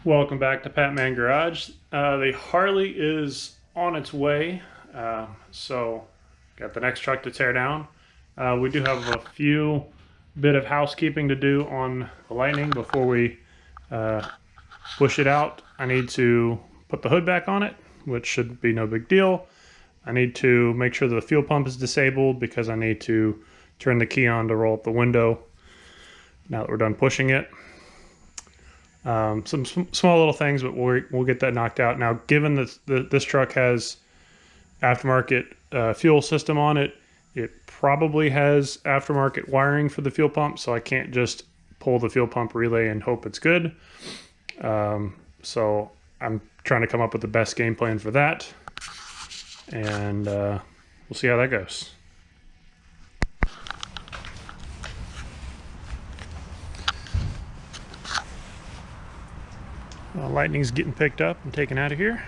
Welcome back to Patman Garage. The Harley is on its way, so got the next truck to tear down. We do have a few bit of housekeeping to do on the Lightning before we push it out. I need to put the hood back on it, which should be no big deal. I need to make sure that the fuel pump is disabled because I need to turn the key on to roll up the window now that we're done pushing it. Some small little things, but we'll get that knocked out. Now, given that this truck has aftermarket fuel system on it, it probably has aftermarket wiring for the fuel pump, so I can't just pull the fuel pump relay and hope it's good. So I'm trying to come up with the best game plan for that, and we'll see how that goes. Lightning's getting picked up and taken out of here,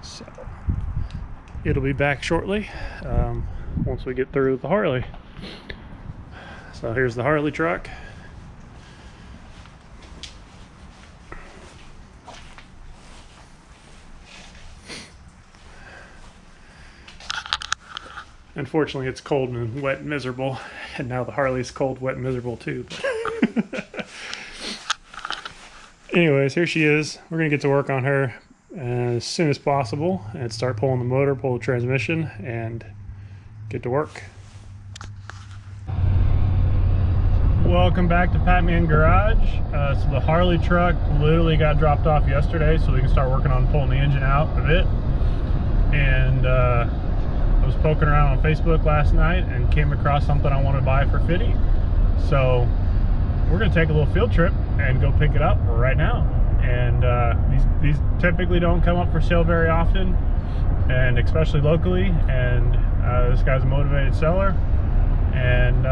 so it'll be back shortly once we get through the Harley. So here's the Harley truck. Unfortunately, it's cold and wet and miserable, and now the Harley's cold, wet, and miserable too. Anyways, here she is. We're gonna get to work on her as soon as possible and start pulling the motor, pull the transmission, and get to work. Welcome back to Patman Garage. So the Harley truck literally got dropped off yesterday, so we can start working on pulling the engine out of it. And I was poking around on Facebook last night and came across something I want to buy for Fitty. So we're gonna take a little field trip and go pick it up right now. And these typically don't come up for sale very often, and especially locally. And this guy's a motivated seller, and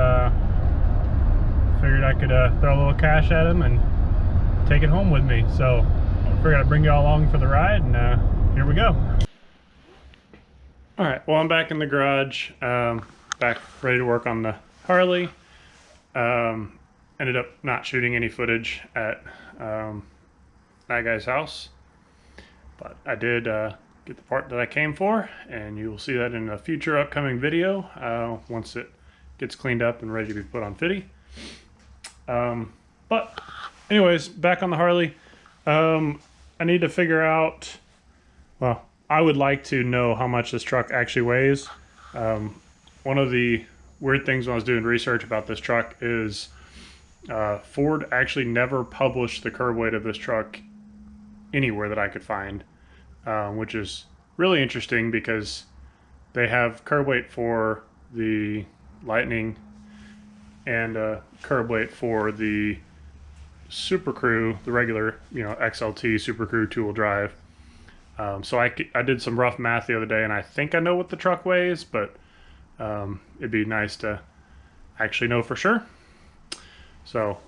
figured I could throw a little cash at him and take it home with me. So I figured I'd bring you all along for the ride, and here we go. All right, well, I'm back in the garage, back ready to work on the Harley. Ended up not shooting any footage at that guy's house, but I did get the part that I came for, and you will see that in a future upcoming video once it gets cleaned up and ready to be put on Fitty. But anyways, back on the Harley. I need to figure out, well, I would like to know how much this truck actually weighs. One of the weird things when I was doing research about this truck is Ford actually never published the curb weight of this truck anywhere that I could find, which is really interesting because they have curb weight for the Lightning and curb weight for the Super Crew, the regular, XLT Super Crew two-wheel drive. So I did some rough math the other day, and I think I know what the truck weighs, but it'd be nice to actually know for sure. So,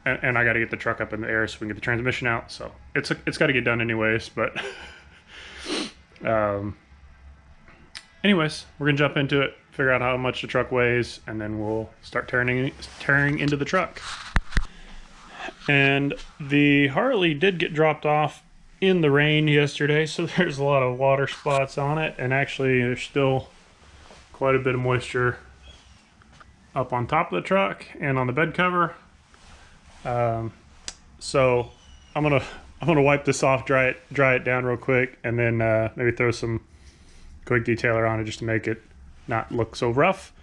and I got to get the truck up in the air so we can get the transmission out. So it's got to get done anyways. But anyways, we're gonna jump into it, figure out how much the truck weighs, and then we'll start tearing into the truck. And the Harley did get dropped off in the rain yesterday, so there's a lot of water spots on it, and actually there's still quite a bit of moisture up on top of the truck and on the bed cover. So I'm gonna wipe this off, dry it down real quick, and then maybe throw some quick detailer on it just to make it not look so rough.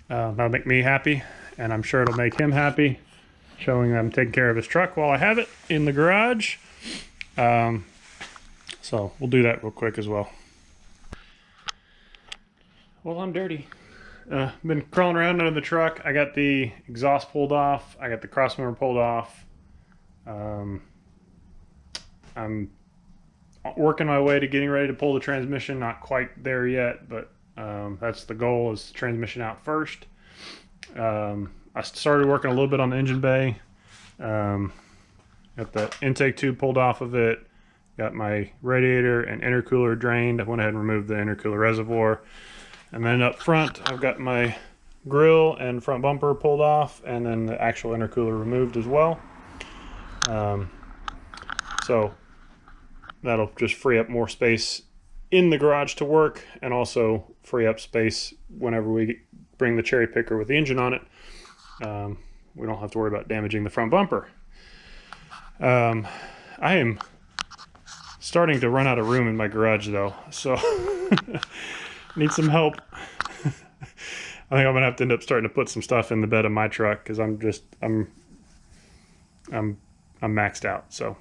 That'll make me happy, and I'm sure it'll make him happy, showing that I'm taking care of his truck while I have it in the garage. So we'll do that real quick as well. Well, I'm dirty. Been crawling around under the truck. I got the exhaust pulled off. I got the crossmember pulled off. I'm working my way to getting ready to pull the transmission. Not quite there yet, but that's the goal, is the transmission out first. I started working a little bit on the engine bay. Got the intake tube pulled off of it. Got my radiator and intercooler drained. I went ahead and removed the intercooler reservoir. And then up front, I've got my grill and front bumper pulled off, and then the actual intercooler removed as well. So that'll just free up more space in the garage to work, and also free up space whenever we bring the cherry picker with the engine on it. We don't have to worry about damaging the front bumper. I am starting to run out of room in my garage though, so need some help. I think I'm gonna have to end up starting to put some stuff in the bed of my truck, because I'm maxed out. So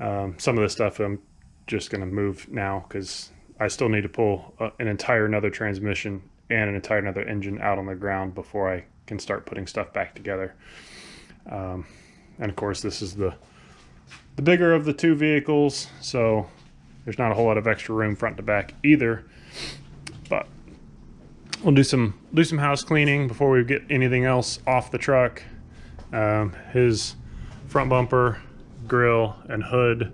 some of this stuff I'm just gonna move now, because I still need to pull an entire another transmission and an entire another engine out on the ground before I can start putting stuff back together. And of course, this is the bigger of the two vehicles, so there's not a whole lot of extra room front to back either. But we'll do some house cleaning before we get anything else off the truck. His front bumper, grill, and hood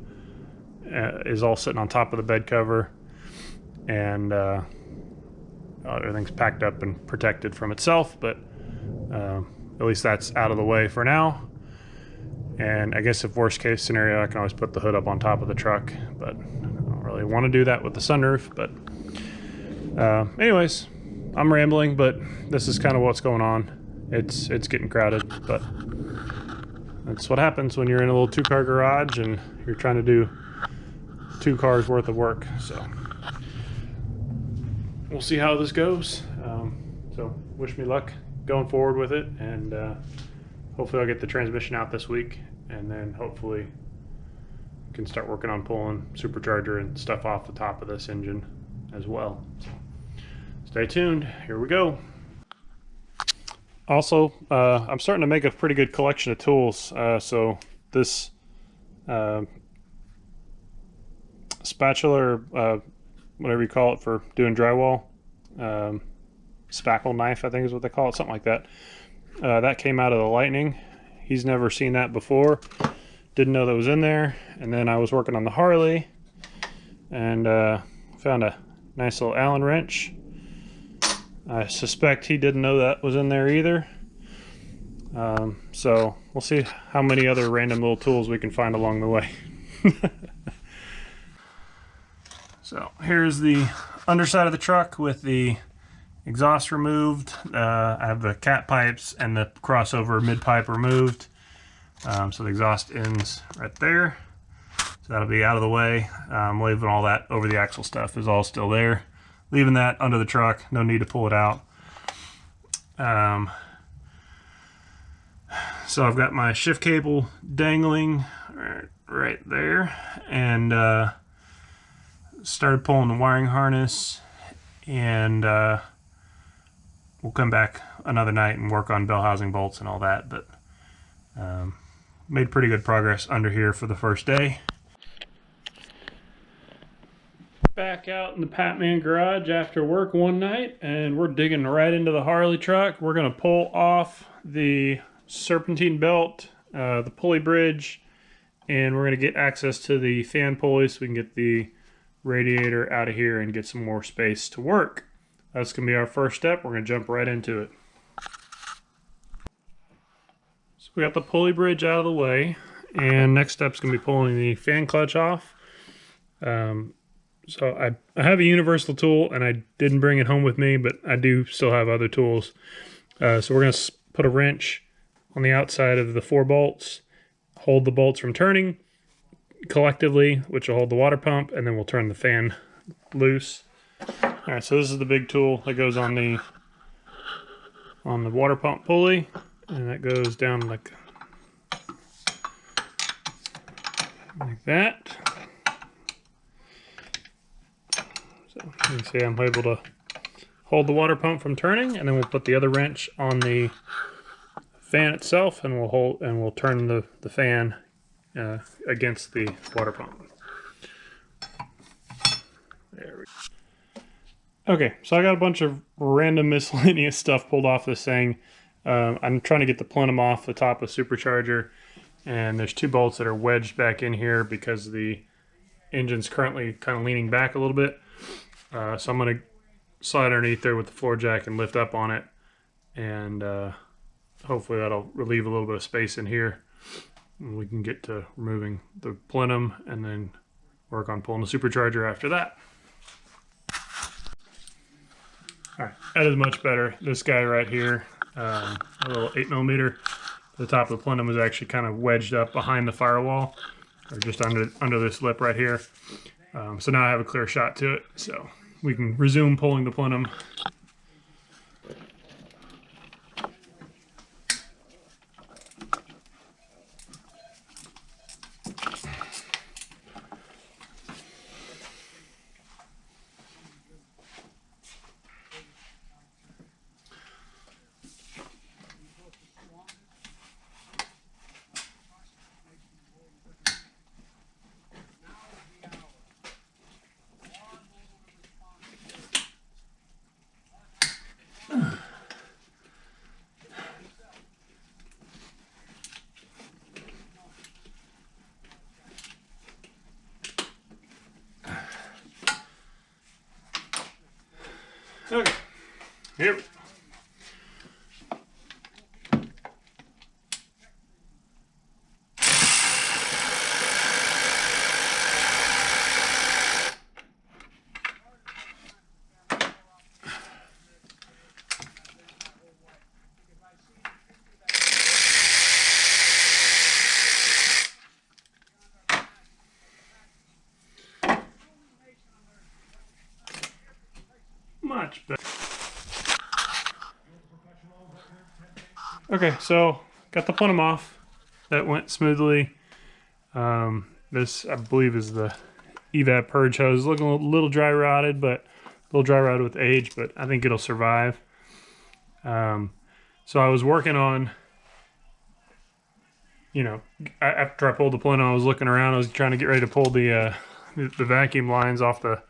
is all sitting on top of the bed cover, and everything's packed up and protected from itself, but at least that's out of the way for now. And I guess if worst case scenario, I can always put the hood up on top of the truck, but I don't really want to do that with the sunroof. But anyways, I'm rambling, but this is kind of what's going on. It's getting crowded, but that's what happens when you're in a little 2-car garage and you're trying to do 2 cars worth of work. So we'll see how this goes. So wish me luck going forward with it, and hopefully I'll get the transmission out this week, and then hopefully can start working on pulling supercharger and stuff off the top of this engine as well. So stay tuned. Here we go. Also, I'm starting to make a pretty good collection of tools. So this spatula, or whatever you call it for doing drywall, spackle knife, I think is what they call it, something like that. That came out of the Lightning. He's never seen that before. Didn't know that was in there. And then I was working on the Harley and found a nice little Allen wrench. I suspect he didn't know that was in there either. So we'll see how many other random little tools we can find along the way. So here's the underside of the truck with the exhaust removed. I have the cat pipes and the crossover mid pipe removed. So the exhaust ends right there. So that'll be out of the way. Leaving all that over the axle stuff is all still there. Leaving that under the truck, no need to pull it out. So I've got my shift cable dangling right there, and started pulling the wiring harness, and we'll come back another night and work on bell housing bolts and all that, but made pretty good progress under here for the first day. Back out in the Patman Garage after work one night, and we're digging right into the Harley truck. We're going to pull off the serpentine belt, the pulley bridge, and we're going to get access to the fan pulley so we can get the radiator out of here and get some more space to work. That's going to be our first step. We're going to jump right into it. So we got the pulley bridge out of the way, and next step is going to be pulling the fan clutch off. So I have a universal tool, and I didn't bring it home with me, but I do still have other tools. So we're going to put a wrench on the outside of the 4 bolts, hold the bolts from turning collectively, which will hold the water pump, and then we'll turn the fan loose. All right, so this is the big tool that goes on the water pump pulley, and that goes down like that. So you can see I'm able to hold the water pump from turning, and then we'll put the other wrench on the fan itself, and we'll turn the fan against the water pump. There we go. Okay, so I got a bunch of random miscellaneous stuff pulled off this thing. I'm trying to get the plenum off the top of supercharger, and there's 2 bolts that are wedged back in here because the engine's currently kind of leaning back a little bit. So I'm going to slide underneath there with the floor jack and lift up on it, and hopefully that'll relieve a little bit of space in here. and we can get to removing the plenum and then work on pulling the supercharger after that. All right, that is much better. This guy right here, a little 8mm. The top of the plenum is actually kind of wedged up behind the firewall, or just under this lip right here. So now I have a clear shot to it, so we can resume pulling the plenum. Okay, here we go. Much better. Okay, so got the plenum off. That went smoothly. This, I believe, is the evap purge hose. Looking a little dry rotted, but a little dry rotted with age, but I think it'll survive. So I was working on, you know, after I pulled the plenum, I was looking around. I was trying to get ready to pull the vacuum lines off the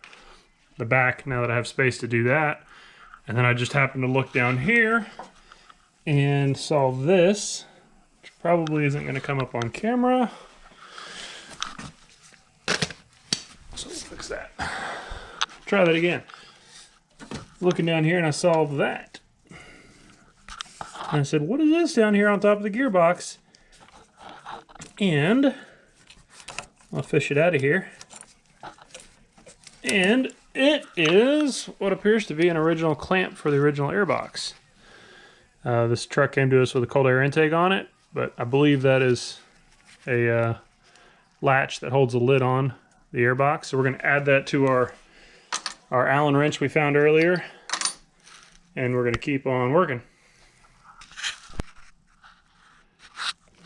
back now that I have space to do that. And then I just happened to look down here and saw this, which probably isn't going to come up on camera. So we'll fix that. Try that again. Looking down here and I saw that. And I said, what is this down here on top of the gearbox? And I'll fish it out of here. And it is what appears to be an original clamp for the original airbox. This truck came to us with a cold air intake on it, but I believe that is a latch that holds the lid on the airbox. So we're going to add that to our Allen wrench we found earlier, and we're going to keep on working.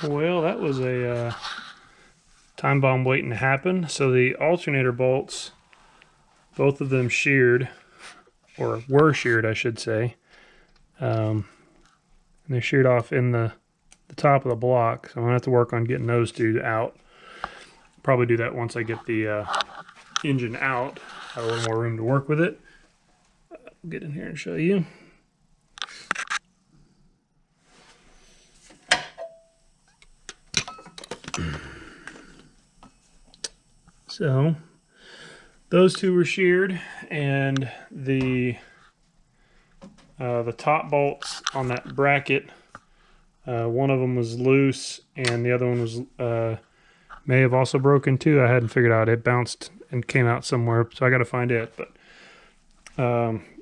Well, that was a time bomb waiting to happen. So the alternator bolts, both of them sheared, or were sheared, I should say. And they're sheared off in the top of the block, so I'm going to have to work on getting those two out. Probably do that once I get the engine out. Have a little more room to work with it. I'll get in here and show you. So those two were sheared, and the top bolts on that bracket, one of them was loose, and the other one was may have also broken too. I hadn't figured out. It bounced and came out somewhere, so I got to find it. But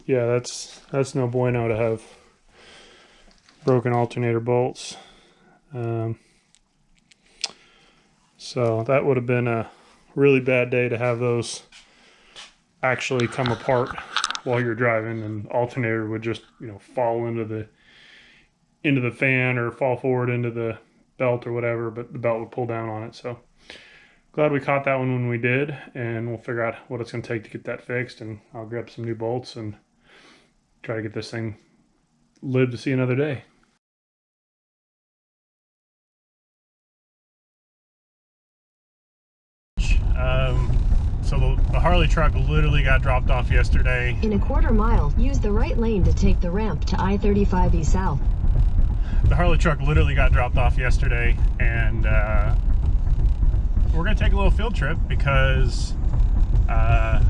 yeah, that's no bueno to have broken alternator bolts. So that would have been a really bad day to have those actually come apart while you're driving, and alternator would just, you know, fall into the fan or fall forward into the belt or whatever, but the belt would pull down on it. So glad we caught that one when we did, and we'll figure out what it's going to take to get that fixed, and I'll grab some new bolts and try to get this thing live to see another day. So the Harley truck literally got dropped off yesterday. In a quarter mile, use the right lane to take the ramp to I-35E South. The Harley truck literally got dropped off yesterday, and we're going to take a little field trip because I'm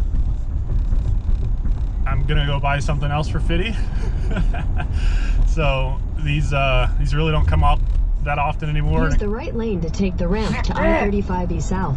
going to go buy something else for Fitty. So these really don't come out that often anymore. Use the right lane to take the ramp to I-35E South.